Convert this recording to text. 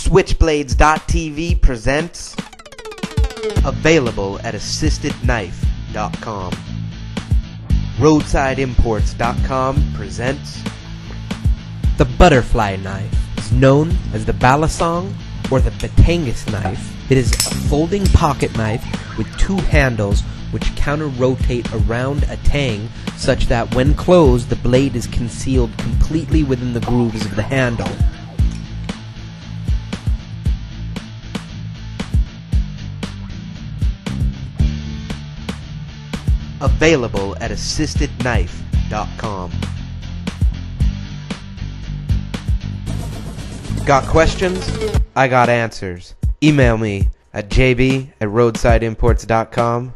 Switchblades.tv presents available at assistedknife.com. Roadsideimports.com presents the butterfly knife. It's known as the Balisong or the Batangas knife. It is a folding pocket knife with two handles which counter-rotate around a tang such that when closed the blade is concealed completely within the grooves of the handle. Available at assistedknife.com. Got questions? I got answers. Email me at jb@roadsideimports.com